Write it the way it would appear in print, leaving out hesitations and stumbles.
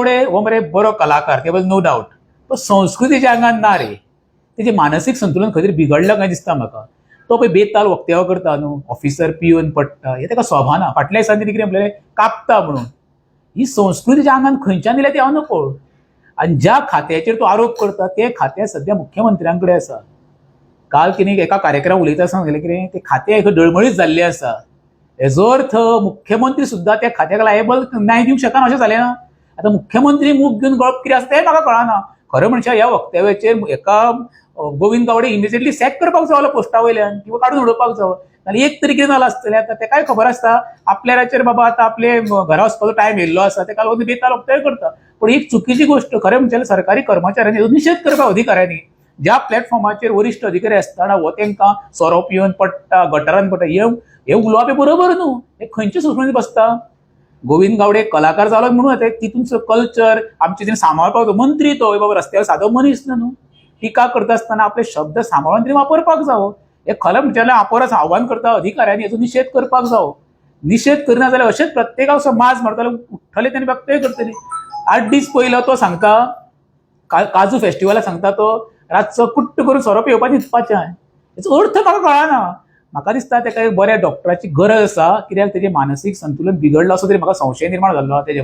गावडे हो मरे बरो कलाकार केवळ नो डाऊट, पण संस्कृतीच्या अंगान ना रे. तेजे मानसीक संतुलन खंय तरी बिघडलां काय दिसता म्हाका. तो पळय बेताल वक्तेवा करता न्हू, ऑफिसर पिवन पडटा, हे ताका सोबाना. फाटल्या दिसांनी कितें आपल्याला कापता म्हणून. ही संस्कृतीच्या अंगान खंयच्यान दिल्या ती हांव नकळो. आनी ज्या खात्याचेर तो आरोप करता ते खातें सध्या मुख्यमंत्र्यांकडे आसा. काल कितें एका कार्यक्रमात उलयता सांगलें कितें ते खातें एक डळमळीत जाल्लें आसा. हेजो अर्थ मुख्यमंत्री सुद्धा त्या खात्याक लायबल न्याय दिवंक शकना अशें जालें ना. आतां मुख्यमंत्री मूख घेवन गळप कितें आसा तें म्हाका कळना. खरें म्हणचे ह्या वक्तव्याचेर एका गोविंद गावडे इमिजिएटली सॅक करपाक जावो पोस्टा वयल्यान किंवा काडून उडोवपाक जावो. आनी एक तरी कितें जालां आसतलें. आतां तेकाय खबर आसता आपल्या राचेर बाबा आतां आपले घरा वचपाचो टायम येयल्लो आसा, तेका लागून बेताल वक्तव्य करता. पूण ही चुकीची गोष्ट. खरें म्हणजे सरकारी कर्मचाऱ्यांनी हेजो निशेध करपाक अधिकाऱ्यांनी. ज्या प्लॅटफॉर्माचेर वरिश्ठ अधिकारी आसतना हो तांकां सोरो पिवन पडटा, गटारान पडटा, हे उलोवप बरोबर न्हू. हे खंयचे संस्कृती बसता. गोविंद गावडे कलाकार जालो म्हणून तितूनचो कल्चर आमचे सांबाळपाक जाय. मंत्री तो बाबा रस्त्यार सादो मनीस न्हू. टिका करता आसतना आपले शब्द सांबाळून तरी वापरपाक जावो. हे खरें म्हणजे हांव आव्हान करता अधिकाऱ्यांनी हेजो निशेध करपाक जावो. निशेध करना जाल्यार अशेंच प्रत्येकाचो माज मारतले, उठ्ठले तेणी वक्तव्य करतली. 8 दीस पयलो तो सांगता काजू फेस्टिवलाक सांगता तो रातचो कुट्ट करून सोरो पिवपाचें न्हिदपाचें. हेचो अर्थ म्हाका कळना. म्हाका दिसता तेका एक बऱ्या डॉक्टराची गरज आसा, कित्याक तेजें मानसीक संतुलन बिगडलां असो तरी म्हाका संशय निर्माण जाल्लो आहा तेजे